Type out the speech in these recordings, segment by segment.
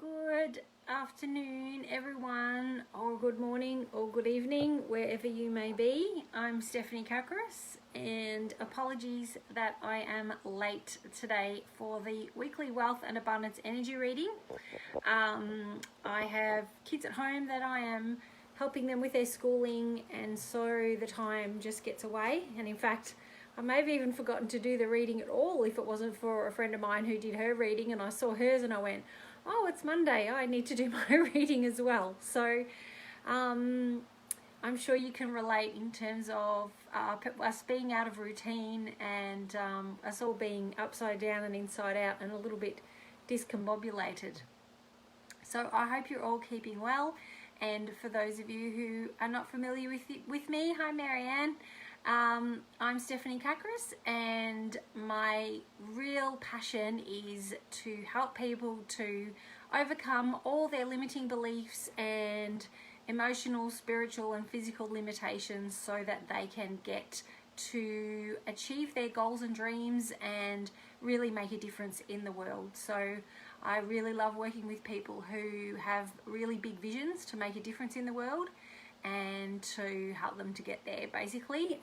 Good afternoon, everyone, or good morning, or good evening, wherever you may be. I'm Stephanie Kakris, and apologies that I am late today for the weekly Wealth and Abundance Energy reading. I have kids at home that I am helping them with their schooling, and so the time just gets away. And in fact, I may have even forgotten to do the reading at all if it wasn't for a friend of mine who did her reading, and I saw hers and I went, oh, it's Monday, I need to do my reading as well. So I'm sure you can relate in terms of us being out of routine and us all being upside down and inside out and a little bit discombobulated. So I hope you're all keeping well. And for those of you who are not familiar with me, hi Marianne. I'm Stephanie Kakris, and my real passion is to help people to overcome all their limiting beliefs and emotional, spiritual and physical limitations so that they can get to achieve their goals and dreams and really make a difference in the world. So I really love working with people who have really big visions to make a difference in the world and to help them to get there, basically.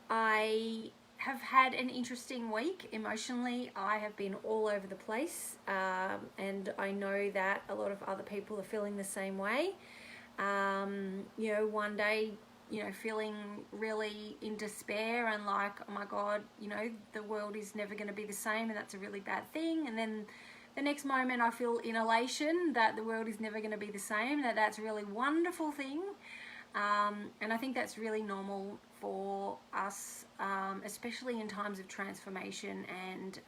I have had an interesting week emotionally. I have been all over the place, and I know that a lot of other people are feeling the same way. One day, feeling really in despair and like, oh my God, the world is never going to be the same, and that's a really bad thing. And then the next moment I feel in elation that the world is never going to be the same, that's a really wonderful thing. And I think that's really normal for us, especially in times of transformation. And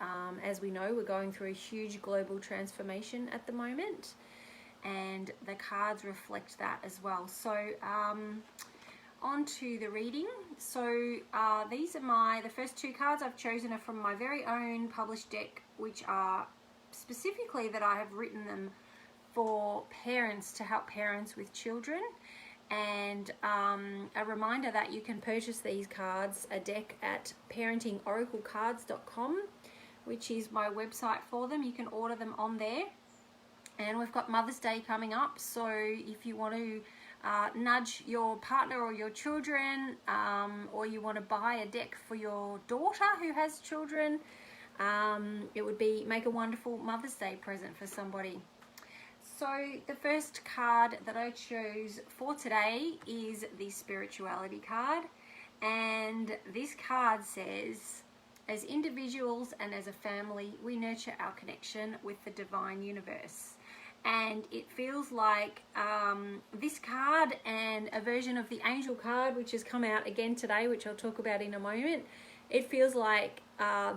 as we know, we're going through a huge global transformation at the moment, and the cards reflect that as well. So on to the reading. So these are the first two cards I've chosen are from my very own published deck, which are specifically that I have written them for parents, to help parents with children. And a reminder that you can purchase these cards, a deck, at parentingoraclecards.com, which is my website for them. You can order them on there. And we've got Mother's Day coming up, so if you want to nudge your partner or your children, or you want to buy a deck for your daughter who has children, it would make a wonderful Mother's Day present for somebody. So the first card that I chose for today is the Spirituality card, and this card says, as individuals and as a family, we nurture our connection with the divine universe. And it feels like this card and a version of the Angel card, which has come out again today, which I'll talk about in a moment, it feels like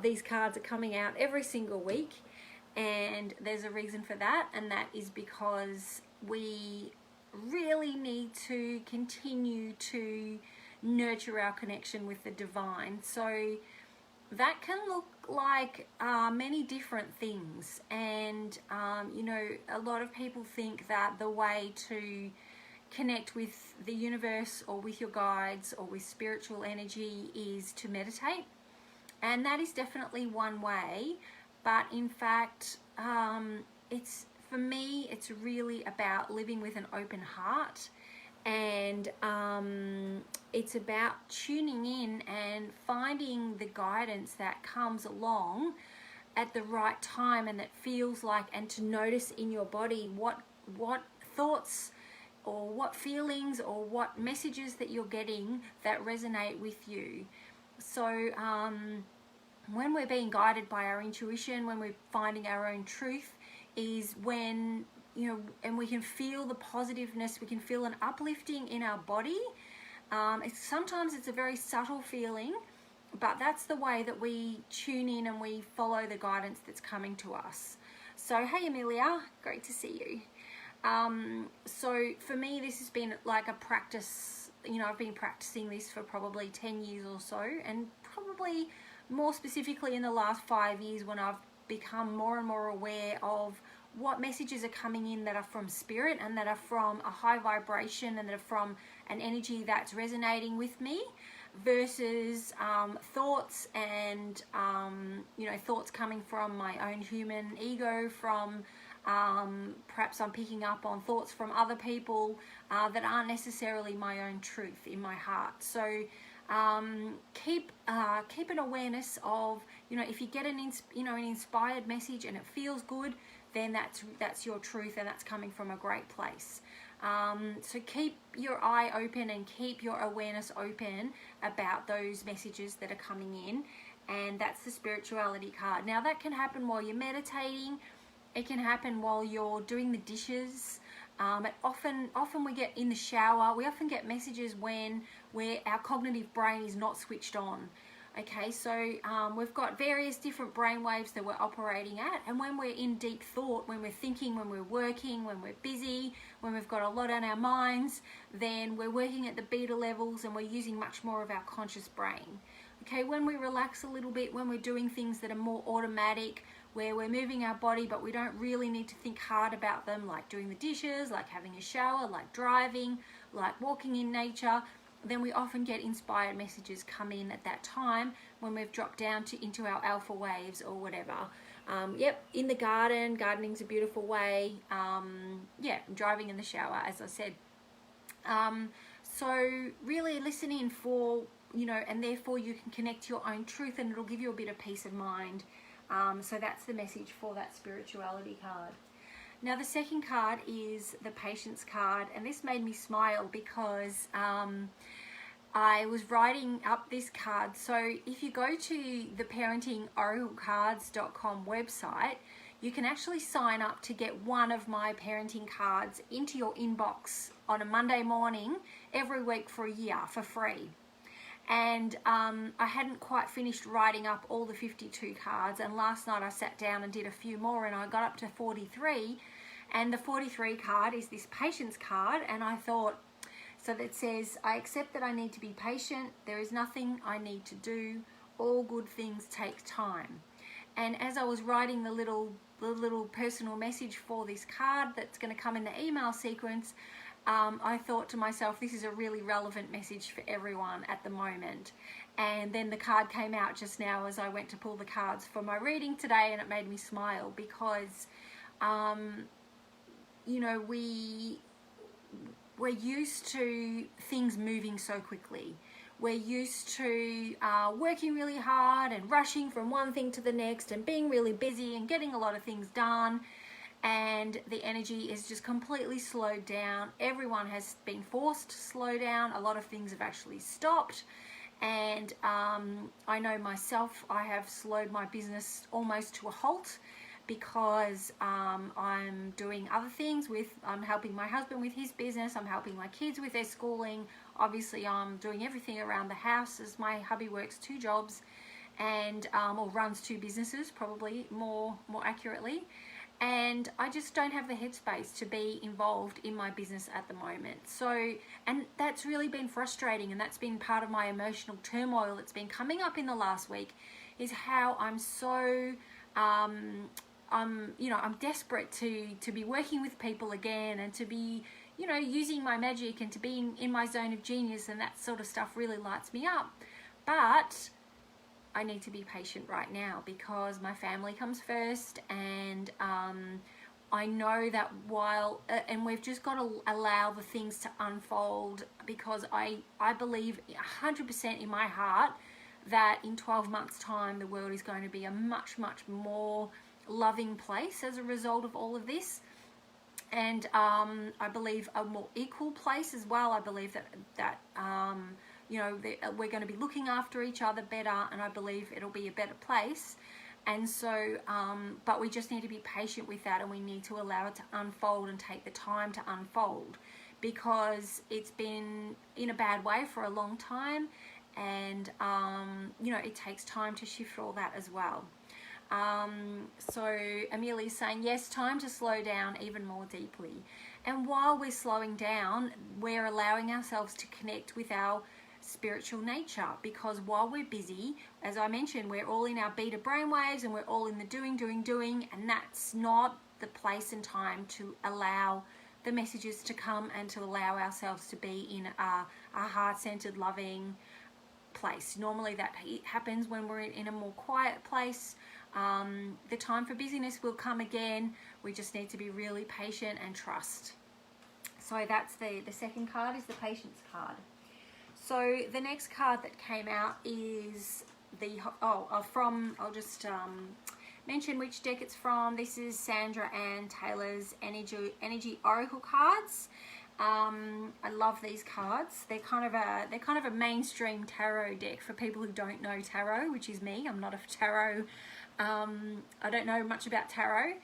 these cards are coming out every single week. And there's a reason for that, and that is because we really need to continue to nurture our connection with the divine. So that can look like many different things, and a lot of people think that the way to connect with the universe or with your guides or with spiritual energy is to meditate, and that is definitely one way. But in fact, for me, it's really about living with an open heart, and it's about tuning in and finding the guidance that comes along at the right time and that feels like, and to notice in your body what thoughts or what feelings or what messages that you're getting that resonate with you. So when we're being guided by our intuition, when we're finding our own truth, is when, and we can feel the positiveness, we can feel an uplifting in our body. Sometimes it's a very subtle feeling, but that's the way that we tune in and we follow the guidance that's coming to us. So, hey Amelia, great to see you. So for me, this has been like a practice. I've been practicing this for probably 10 years or so, and probably more specifically in the last 5 years, when I've become more and more aware of what messages are coming in that are from spirit and that are from a high vibration and that are from an energy that's resonating with me, versus thoughts and thoughts coming from my own human ego, from perhaps I'm picking up on thoughts from other people that aren't necessarily my own truth in my heart. So keep an awareness of, if you get an inspired message and it feels good, then that's your truth, and that's coming from a great place. So keep your eye open and keep your awareness open about those messages that are coming in, and that's the spirituality card. Now that can happen while you're meditating. It can happen while you're doing the dishes. Often we get in the shower. We often get messages where our cognitive brain is not switched on. Okay, so we've got various different brain waves that we're operating at, and when we're in deep thought, when we're thinking, when we're working, when we're busy, when we've got a lot on our minds, then we're working at the beta levels and we're using much more of our conscious brain. Okay, when we relax a little bit, when we're doing things that are more automatic, where we're moving our body but we don't really need to think hard about them, like doing the dishes, like having a shower, like driving, like walking in nature, then we often get inspired messages come in at that time when we've dropped down into our alpha waves or whatever. In the gardening's a beautiful way. Driving in the shower, as I said. So really listen in for, and therefore you can connect to your own truth, and it'll give you a bit of peace of mind. So that's the message for that spirituality card. Now the second card is the patience card, and this made me smile because I was writing up this card. So if you go to the parentingoraclecards.com website, you can actually sign up to get one of my parenting cards into your inbox on a Monday morning every week for a year for free. And I hadn't quite finished writing up all the 52 cards, and last night I sat down and did a few more, and I got up to 43, and the 43 card is this patience card. And I thought, so that says, I accept that I need to be patient. There is nothing I need to do. All good things take time. And as I was writing the little personal message for this card that's going to come in the email sequence, I thought to myself, this is a really relevant message for everyone at the moment. And then the card came out just now as I went to pull the cards for my reading today, and it made me smile because, we're used to things moving so quickly. We're used to working really hard and rushing from one thing to the next and being really busy and getting a lot of things done. And the energy is just completely slowed down. Everyone has been forced to slow down. A lot of things have actually stopped. And I know myself, I have slowed my business almost to a halt because I'm doing other things I'm helping my husband with his business. I'm helping my kids with their schooling. Obviously, I'm doing everything around the house as my hubby works 2 jobs and or runs 2 businesses, probably more accurately. And I just don't have the headspace to be involved in my business at the moment. So, and that's really been frustrating, and that's been part of my emotional turmoil that's been coming up in the last week, is how I'm so, I'm desperate to be working with people again, and to be, using my magic, and to be in my zone of genius, and that sort of stuff really lights me up. But I need to be patient right now because my family comes first, and I know that and we've just got to allow the things to unfold, because I believe 100% in my heart that in 12 months time the world is going to be a much, much more loving place as a result of all of this. And I believe a more equal place as well. I believe that we're going to be looking after each other better, and I believe it'll be a better place. And so, but we just need to be patient with that, and we need to allow it to unfold and take the time to unfold, because it's been in a bad way for a long time, and it takes time to shift all that as well. So Amelia's saying, yes, time to slow down even more deeply. And while we're slowing down, we're allowing ourselves to connect with our spiritual nature, because while we're busy, as I mentioned, we're all in our beta brainwaves and we're all in the doing, and that's not the place and time to allow the messages to come and to allow ourselves to be in a heart-centered, loving place. Normally that happens when we're in a more quiet place. The time for busyness will come again. We just need to be really patient and trust. So that's the second card, is the patience card. So the next card that came out is I'll just mention which deck it's from. This is Sandra and Taylor's Energy Oracle cards. I love these cards. They're kind of a mainstream tarot deck for people who don't know tarot, which is me. I'm not a tarot. I don't know much about tarot.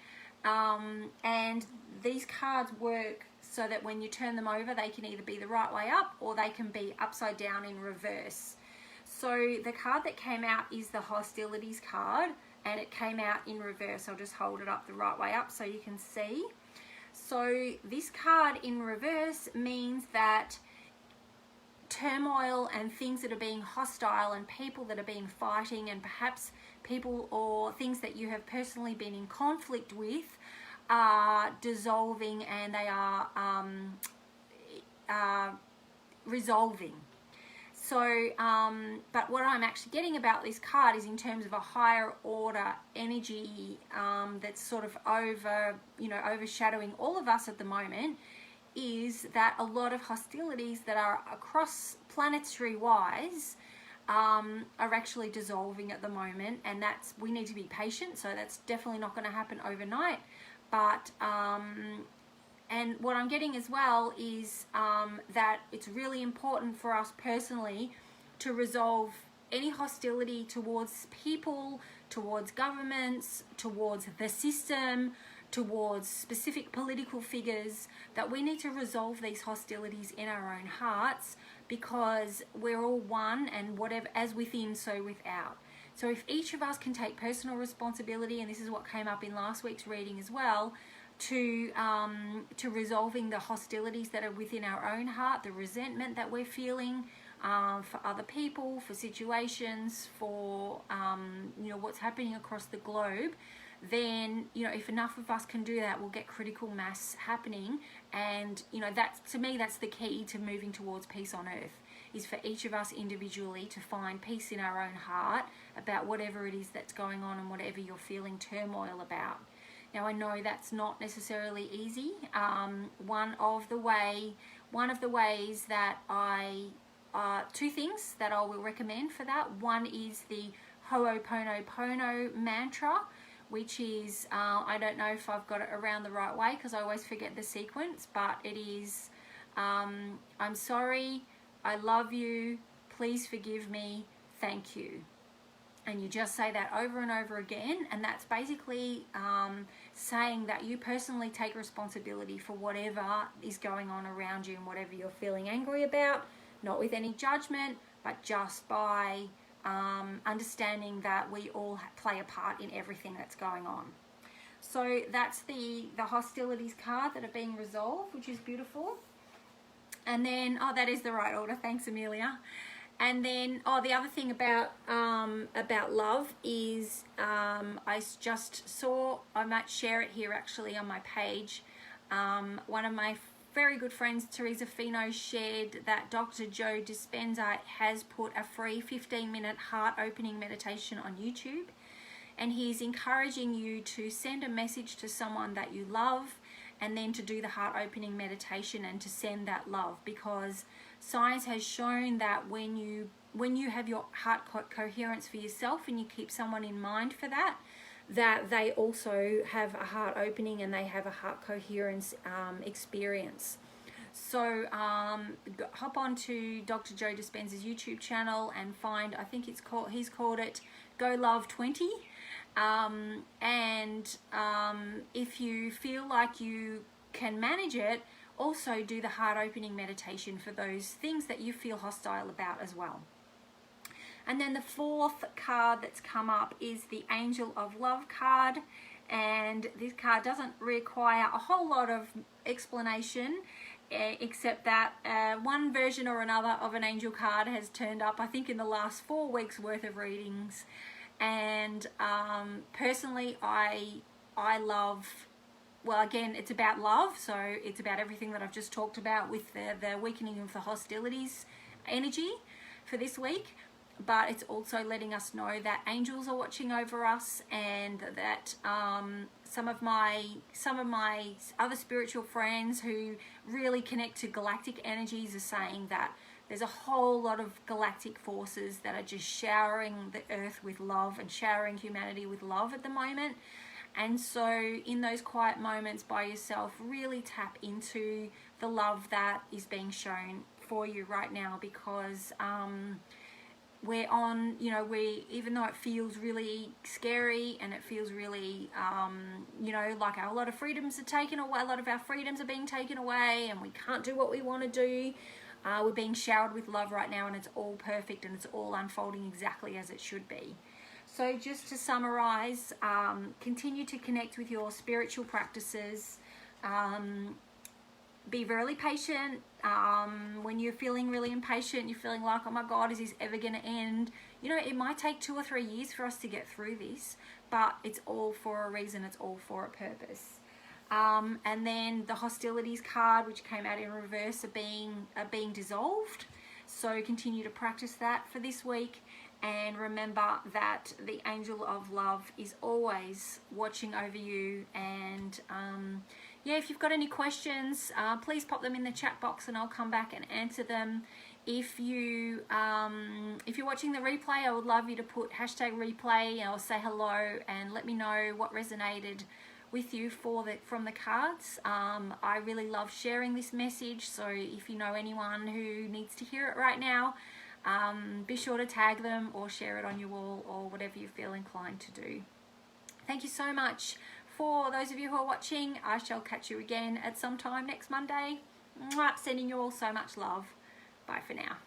And these cards work so that when you turn them over, they can either be the right way up or they can be upside down in reverse. So the card that came out is the Hostilities card, and it came out in reverse. I'll just hold it up the right way up so you can see. So this card in reverse means that turmoil and things that are being hostile and people that are being fighting, and perhaps people or things that you have personally been in conflict with, are dissolving, and they are resolving. So, but what I'm actually getting about this card is in terms of a higher order energy that's sort of overshadowing all of us at the moment, is that a lot of hostilities that are across planetary wise are actually dissolving at the moment, and we need to be patient. So that's definitely not going to happen overnight. But and what I'm getting as well is that it's really important for us personally to resolve any hostility towards people, towards governments, towards the system, towards specific political figures, that we need to resolve these hostilities in our own hearts, because we're all one, and whatever, as within, so without. So if each of us can take personal responsibility, and this is what came up in last week's reading as well, to resolving the hostilities that are within our own heart, the resentment that we're feeling for other people, for situations, for what's happening across the globe, then if enough of us can do that, we'll get critical mass happening. And that's, to me, that's the key to moving towards peace on earth, is for each of us individually to find peace in our own heart about whatever it is that's going on and whatever you're feeling turmoil about. Now, I know that's not necessarily easy. One of the ways that two things that I will recommend for that. One is the Ho'oponopono mantra, which is, I don't know if I've got it around the right way because I always forget the sequence, but it is, I'm sorry, I love you, please forgive me, thank you. And you just say that over and over again, and that's basically saying that you personally take responsibility for whatever is going on around you and whatever you're feeling angry about, not with any judgment, but just by understanding that we all play a part in everything that's going on. So that's the hostilities card that are being resolved, which is beautiful. And then, that is the right order. Thanks, Amelia. And then, the other thing about love is I just saw, I might share it here actually on my page. One of my very good friends, Teresa Fino, shared that Dr. Joe Dispenza has put a free 15-minute heart-opening meditation on YouTube. And he's encouraging you to send a message to someone that you love, and then to do the heart-opening meditation and to send that love, because science has shown that when you have your heart coherence for yourself and you keep someone in mind for that they also have a heart opening and they have a heart coherence experience. So hop on to Dr. Joe Dispenza's YouTube channel and find, I think he's called it Go Love 20. If you feel like you can manage it, also do the heart opening meditation for those things that you feel hostile about as well. And then the fourth card that's come up is the Angel of Love card, and this card doesn't require a whole lot of explanation, except that one version or another of an angel card has turned up, I think, in the last 4 weeks worth of readings. And personally, I love, well, again, it's about love, so it's about everything that I've just talked about with the weakening of the hostilities energy for this week. but it's also letting us know that angels are watching over us, and that some of my other spiritual friends who really connect to galactic energies are saying that there's a whole lot of galactic forces that are just showering the earth with love and showering humanity with love at the moment. And so in those quiet moments by yourself, really tap into the love that is being shown for you right now, because we're on, you know, even though it feels really scary and it feels really, you know, like a lot of freedoms are taken away, a lot of our freedoms are being taken away, and we can't do what we want to do. We're being showered with love right now, and it's all perfect, and it's all unfolding exactly as it should be. So just to summarize, continue to connect with your spiritual practices. Be really patient. When you're feeling really impatient, you're feeling like, oh my God, is this ever going to end? You know, it might take 2 or 3 years for us to get through this, but it's all for a reason. It's all for a purpose. And then the hostilities card, which came out in reverse, are being dissolved. So continue to practice that for this week. And remember that the angel of love is always watching over you. And yeah, if you've got any questions, please pop them in the chat box and I'll come back and answer them. If you're watching the replay, I would love you to put #replay or say hello and let me know what resonated with you from the cards. I really love sharing this message, so if you know anyone who needs to hear it right now, be sure to tag them or share it on your wall or whatever you feel inclined to do. Thank you so much. For those of you who are watching, I shall catch you again at some time next Monday. Sending you all so much love. Bye for now.